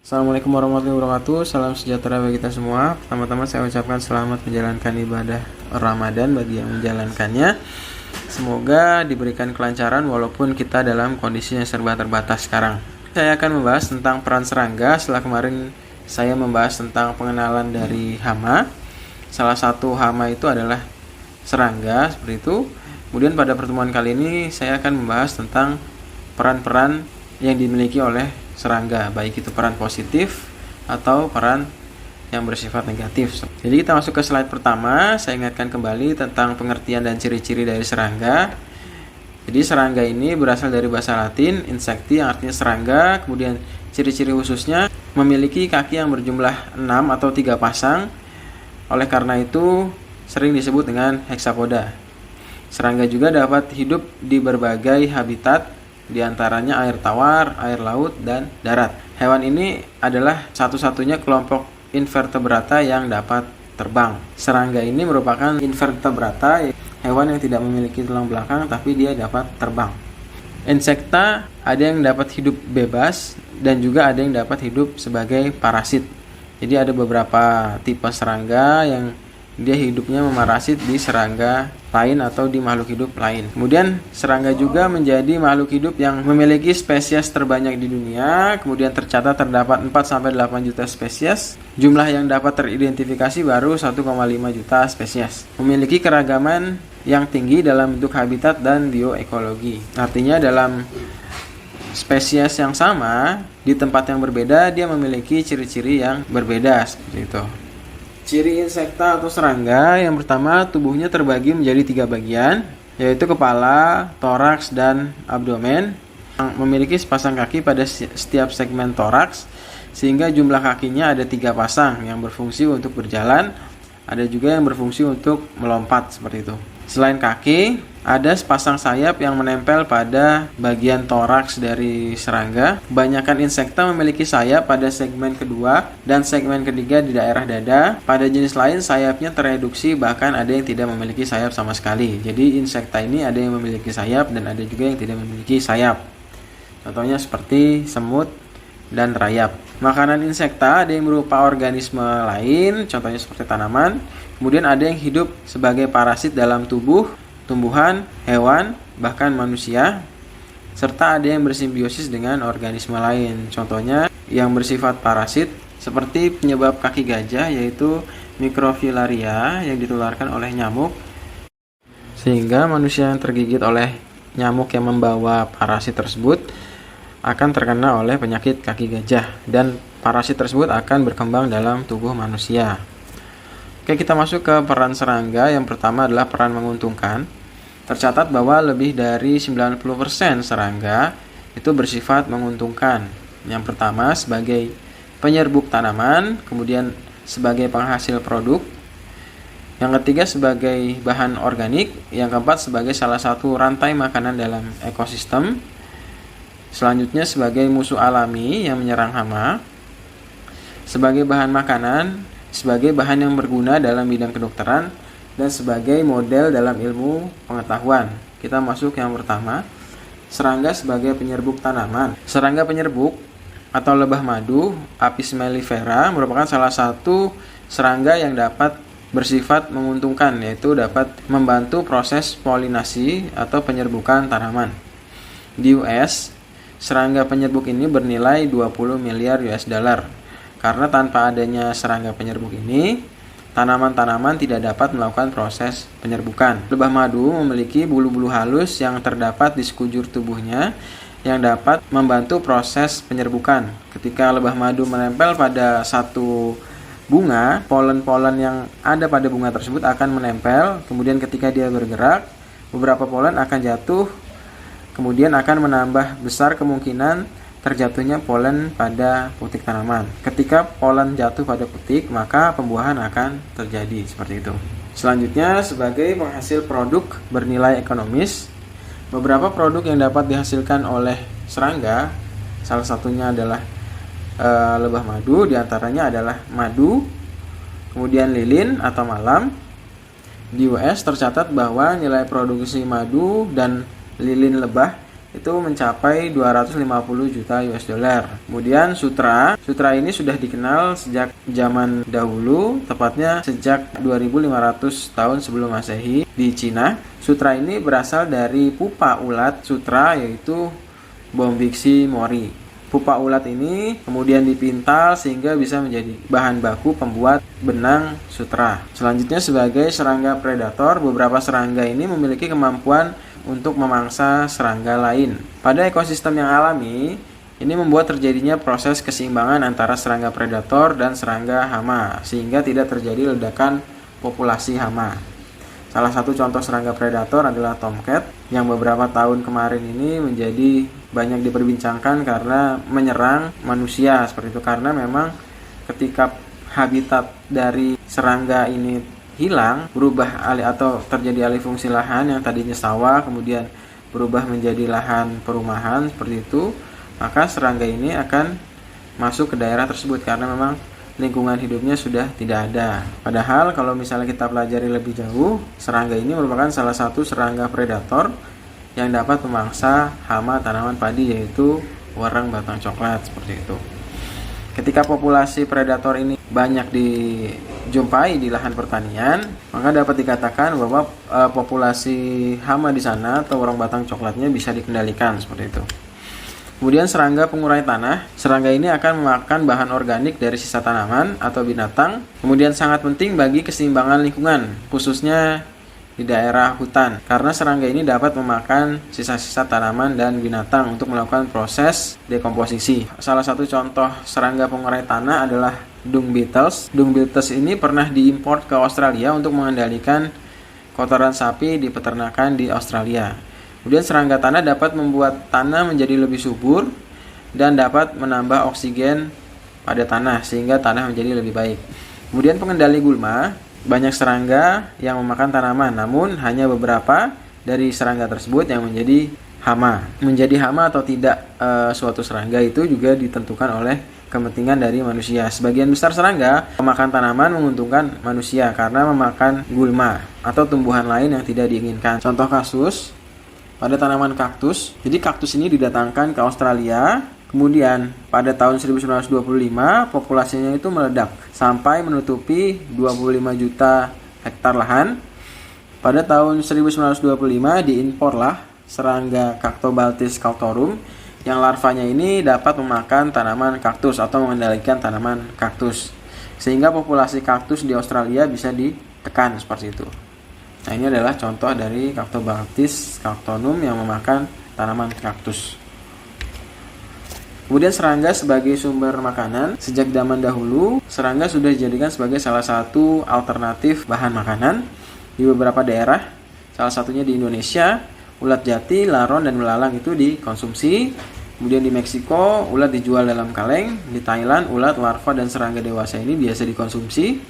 Assalamualaikum warahmatullahi wabarakatuh. Salam sejahtera bagi kita semua. Pertama-tama saya ucapkan selamat menjalankan ibadah Ramadan bagi yang menjalankannya. Semoga diberikan kelancaran walaupun kita dalam kondisi yang serba terbatas sekarang. Saya akan membahas tentang peran serangga. Setelah kemarin saya membahas tentang pengenalan dari hama. Salah satu hama itu adalah serangga, seperti itu. Kemudian pada pertemuan kali ini saya akan membahas tentang peran-peran yang dimiliki oleh serangga, baik itu peran positif atau peran yang bersifat negatif. Jadi kita masuk ke slide pertama. Saya ingatkan kembali tentang pengertian dan ciri-ciri dari serangga. Jadi serangga ini berasal dari bahasa Latin insecti yang artinya serangga. Kemudian ciri-ciri khususnya memiliki kaki yang berjumlah 6 atau 3 pasang. Oleh karena itu sering disebut dengan hexapoda. Serangga juga dapat hidup di berbagai habitat, di antaranya air tawar, air laut, dan darat. Hewan ini adalah satu-satunya kelompok invertebrata yang dapat terbang. Serangga ini merupakan invertebrata, hewan yang tidak memiliki tulang belakang tapi dia dapat terbang. Insekta ada yang dapat hidup bebas dan juga ada yang dapat hidup sebagai parasit. Jadi ada beberapa tipe serangga yang dia hidupnya memarasit di serangga lain atau di makhluk hidup lain. Kemudian serangga juga menjadi makhluk hidup yang memiliki spesies terbanyak di dunia. Kemudian tercatat terdapat 4-8 juta spesies. Jumlah yang dapat teridentifikasi baru 1,5 juta spesies. Memiliki keragaman yang tinggi dalam bentuk habitat dan bioekologi. Artinya dalam spesies yang sama di tempat yang berbeda dia memiliki ciri-ciri yang berbeda, seperti itu. Ciri insekta atau serangga yang pertama, tubuhnya terbagi menjadi 3 bagian, yaitu kepala, toraks, dan abdomen. Memiliki sepasang kaki pada setiap segmen toraks, sehingga jumlah kakinya ada 3 pasang yang berfungsi untuk berjalan, ada juga yang berfungsi untuk melompat, seperti itu. Selain kaki, ada sepasang sayap yang menempel pada bagian toraks dari serangga. Kebanyakan insekta memiliki sayap pada segmen kedua dan segmen ketiga di daerah dada. Pada jenis lain sayapnya tereduksi, bahkan ada yang tidak memiliki sayap sama sekali. Jadi insekta ini ada yang memiliki sayap dan ada juga yang tidak memiliki sayap. Contohnya seperti semut dan rayap. Makanan insekta ada yang berupa organisme lain, contohnya seperti tanaman. Kemudian ada yang hidup sebagai parasit dalam tubuh tumbuhan, hewan, bahkan manusia, serta ada yang bersimbiosis dengan organisme lain. Contohnya yang bersifat parasit seperti penyebab kaki gajah, yaitu mikrofilaria yang ditularkan oleh nyamuk, sehingga manusia yang tergigit oleh nyamuk yang membawa parasit tersebut akan terkena oleh penyakit kaki gajah, dan parasit tersebut akan berkembang dalam tubuh manusia. Oke, kita masuk ke peran serangga. Yang pertama adalah peran menguntungkan. Tercatat bahwa lebih dari 90% serangga itu bersifat menguntungkan. Yang pertama sebagai penyerbuk tanaman, kemudian sebagai penghasil produk. Yang ketiga sebagai bahan organik. Yang keempat sebagai salah satu rantai makanan dalam ekosistem. Selanjutnya sebagai musuh alami yang menyerang hama. Sebagai bahan makanan, sebagai bahan yang berguna dalam bidang kedokteran, dan sebagai model dalam ilmu pengetahuan. Kita masuk yang pertama, serangga sebagai penyerbuk tanaman. Serangga penyerbuk atau lebah madu, Apis mellifera, merupakan salah satu serangga yang dapat bersifat menguntungkan, yaitu dapat membantu proses polinasi atau penyerbukan tanaman. Di US, serangga penyerbuk ini bernilai 20 miliar US dollar. Karena tanpa adanya serangga penyerbuk ini, tanaman-tanaman tidak dapat melakukan proses penyerbukan. Lebah madu memiliki bulu-bulu halus yang terdapat di sekujur tubuhnya yang dapat membantu proses penyerbukan. Ketika lebah madu menempel pada satu bunga, polen-polen yang ada pada bunga tersebut akan menempel. Kemudian ketika dia bergerak, beberapa polen akan jatuh, kemudian akan menambah besar kemungkinan terjatuhnya polen pada putik tanaman. Ketika polen jatuh pada putik, maka pembuahan akan terjadi, seperti itu. Selanjutnya, sebagai penghasil produk bernilai ekonomis, beberapa produk yang dapat dihasilkan oleh serangga, salah satunya adalah lebah madu, diantaranya adalah madu, kemudian lilin atau malam. Di US tercatat bahwa nilai produksi madu dan lilin lebah itu mencapai 250 juta US dollar. Kemudian sutra ini sudah dikenal sejak zaman dahulu, tepatnya sejak 2500 tahun sebelum Masehi di Cina. Sutra ini berasal dari pupa ulat sutra, yaitu Bombyx mori. Pupa ulat ini kemudian dipintal sehingga bisa menjadi bahan baku pembuat benang sutra. Selanjutnya, sebagai serangga predator, beberapa serangga ini memiliki kemampuan untuk memangsa serangga lain. Pada ekosistem yang alami, ini membuat terjadinya proses keseimbangan antara serangga predator dan serangga hama, sehingga tidak terjadi ledakan populasi hama. Salah satu contoh serangga predator adalah tomcat, yang beberapa tahun kemarin ini menjadi banyak diperbincangkan karena menyerang manusia seperti itu. Karena memang ketika habitat dari serangga ini hilang, berubah alih atau terjadi alih fungsi lahan yang tadinya sawah kemudian berubah menjadi lahan perumahan seperti itu, maka serangga ini akan masuk ke daerah tersebut karena memang lingkungan hidupnya sudah tidak ada. Padahal kalau misalnya kita pelajari lebih jauh, serangga ini merupakan salah satu serangga predator yang dapat memangsa hama tanaman padi, yaitu warang batang coklat seperti itu. Ketika populasi predator ini banyak dijumpai di lahan pertanian, maka dapat dikatakan bahwa populasi hama di sana atau warang batang coklatnya bisa dikendalikan seperti itu. Kemudian serangga pengurai tanah. Serangga ini akan memakan bahan organik dari sisa tanaman atau binatang. Kemudian sangat penting bagi keseimbangan lingkungan, khususnya di daerah hutan. Karena serangga ini dapat memakan sisa-sisa tanaman dan binatang untuk melakukan proses dekomposisi. Salah satu contoh serangga pengurai tanah adalah dung beetles. Dung beetles ini pernah diimpor ke Australia untuk mengendalikan kotoran sapi di peternakan di Australia. Kemudian serangga tanah dapat membuat tanah menjadi lebih subur dan dapat menambah oksigen pada tanah sehingga tanah menjadi lebih baik. Kemudian pengendali gulma. Banyak serangga yang memakan tanaman, namun hanya beberapa dari serangga tersebut yang menjadi hama. Menjadi hama atau tidak suatu serangga itu juga ditentukan oleh kepentingan dari manusia. Sebagian besar serangga memakan tanaman menguntungkan manusia karena memakan gulma atau tumbuhan lain yang tidak diinginkan. Contoh kasus pada tanaman kaktus. Jadi kaktus ini didatangkan ke Australia. Kemudian pada tahun 1925 populasinya itu meledak sampai menutupi 25 juta hektar lahan. Pada tahun 1925 diimporlah serangga Cactobultis cactorum yang larvanya ini dapat memakan tanaman kaktus atau mengendalikan tanaman kaktus. Sehingga populasi kaktus di Australia bisa ditekan seperti itu. Nah, ini adalah contoh dari Cactobultis cactorum yang memakan tanaman kaktus. Kemudian serangga sebagai sumber makanan. Sejak zaman dahulu, serangga sudah dijadikan sebagai salah satu alternatif bahan makanan di beberapa daerah. Salah satunya di Indonesia, ulat jati, laron, dan belalang itu dikonsumsi. Kemudian di Meksiko, ulat dijual dalam kaleng. Di Thailand, ulat, larva, dan serangga dewasa ini biasa dikonsumsi.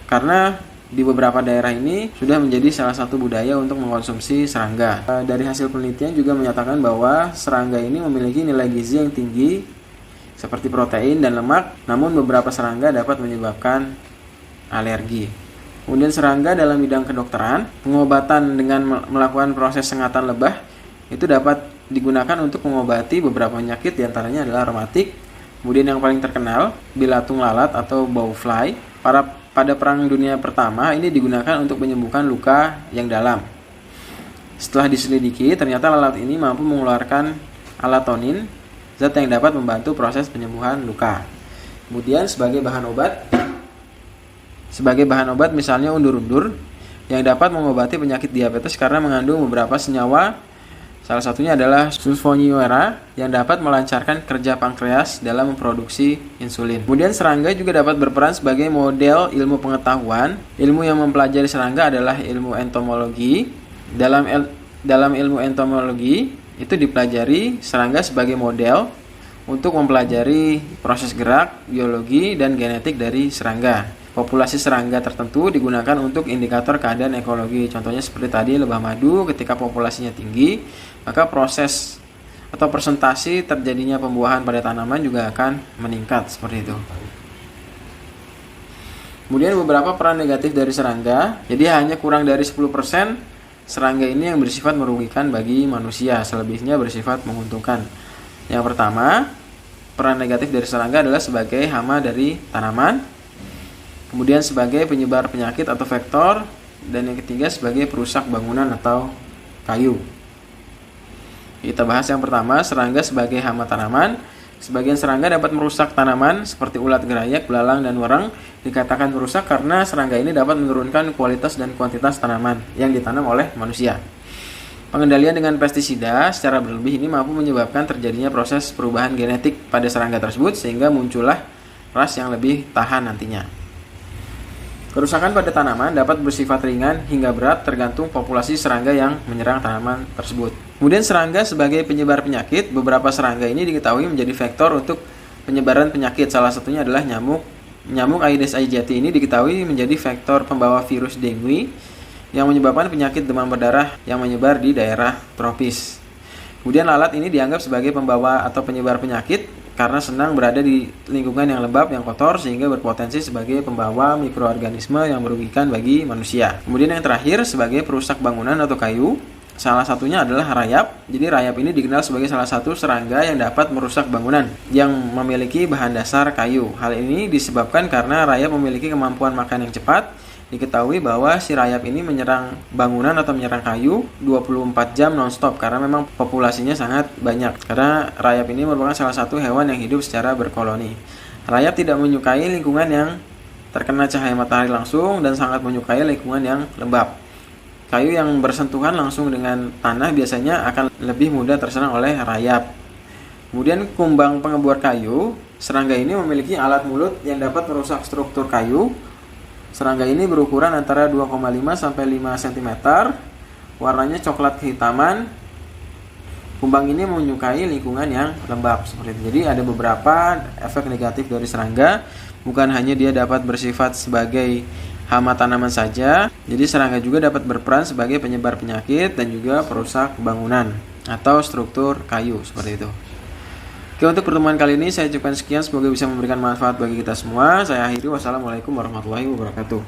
Karena di beberapa daerah ini sudah menjadi salah satu budaya untuk mengkonsumsi serangga. Dari hasil penelitian juga menyatakan bahwa serangga ini memiliki nilai gizi yang tinggi seperti protein dan lemak, namun beberapa serangga dapat menyebabkan alergi. Kemudian serangga dalam bidang kedokteran, pengobatan dengan melakukan proses sengatan lebah itu dapat digunakan untuk mengobati beberapa penyakit, diantaranya adalah rematik. Kemudian yang paling terkenal, bilatung lalat atau bowfly. Pada Perang Dunia Pertama ini digunakan untuk menyembuhkan luka yang dalam. Setelah diselidiki, ternyata lalat ini mampu mengeluarkan alatonin, zat yang dapat membantu proses penyembuhan luka. Kemudian sebagai bahan obat misalnya undur-undur yang dapat mengobati penyakit diabetes karena mengandung beberapa senyawa. Salah satunya adalah sulfonylurea yang dapat melancarkan kerja pankreas dalam memproduksi insulin. Kemudian serangga juga dapat berperan sebagai model ilmu pengetahuan. Ilmu yang mempelajari serangga adalah ilmu entomologi. Dalam ilmu entomologi itu dipelajari serangga sebagai model untuk mempelajari proses gerak, biologi, dan genetik dari serangga. Populasi serangga tertentu digunakan untuk indikator keadaan ekologi. Contohnya seperti tadi lebah madu, ketika populasinya tinggi, maka proses atau persentase terjadinya pembuahan pada tanaman juga akan meningkat seperti itu. Kemudian beberapa peran negatif dari serangga. Jadi hanya kurang dari 10% serangga ini yang bersifat merugikan bagi manusia, selebihnya bersifat menguntungkan. Yang pertama, peran negatif dari serangga adalah sebagai hama dari tanaman, kemudian sebagai penyebar penyakit atau vektor, dan yang ketiga sebagai perusak bangunan atau kayu. Kita bahas yang pertama, serangga sebagai hama tanaman. Sebagian serangga dapat merusak tanaman seperti ulat gerayak, belalang, dan wereng. Dikatakan merusak karena serangga ini dapat menurunkan kualitas dan kuantitas tanaman yang ditanam oleh manusia. Pengendalian dengan pestisida secara berlebih ini mampu menyebabkan terjadinya proses perubahan genetik pada serangga tersebut sehingga muncullah ras yang lebih tahan nantinya. Kerusakan pada tanaman dapat bersifat ringan hingga berat tergantung populasi serangga yang menyerang tanaman tersebut. Kemudian serangga sebagai penyebar penyakit, beberapa serangga ini diketahui menjadi vektor untuk penyebaran penyakit. Salah satunya adalah nyamuk. Nyamuk Aedes aegypti ini diketahui menjadi vektor pembawa virus dengue yang menyebabkan penyakit demam berdarah yang menyebar di daerah tropis. Kemudian lalat ini dianggap sebagai pembawa atau penyebar penyakit karena senang berada di lingkungan yang lembab, yang kotor, sehingga berpotensi sebagai pembawa mikroorganisme yang merugikan bagi manusia. Kemudian yang terakhir, sebagai perusak bangunan atau kayu, salah satunya adalah rayap. Jadi rayap ini dikenal sebagai salah satu serangga yang dapat merusak bangunan yang memiliki bahan dasar kayu. Hal ini disebabkan karena rayap memiliki kemampuan makan yang cepat. Diketahui bahwa si rayap ini menyerang bangunan atau menyerang kayu 24 jam non-stop karena memang populasinya sangat banyak. Karena rayap ini merupakan salah satu hewan yang hidup secara berkoloni. Rayap tidak menyukai lingkungan yang terkena cahaya matahari langsung dan sangat menyukai lingkungan yang lembab. Kayu yang bersentuhan langsung dengan tanah biasanya akan lebih mudah terserang oleh rayap. Kemudian kumbang pengebor kayu, serangga ini memiliki alat mulut yang dapat merusak struktur kayu. Serangga ini berukuran antara 2,5 sampai 5 cm. Warnanya coklat kehitaman. Kumbang ini menyukai lingkungan yang lembab seperti itu. Jadi ada beberapa efek negatif dari serangga. Bukan hanya dia dapat bersifat sebagai hama tanaman saja. Jadi serangga juga dapat berperan sebagai penyebar penyakit dan juga perusak bangunan atau struktur kayu seperti itu. Oke, untuk pertemuan kali ini saya ucapkan sekian, semoga bisa memberikan manfaat bagi kita semua. Saya akhiri, wassalamualaikum warahmatullahi wabarakatuh.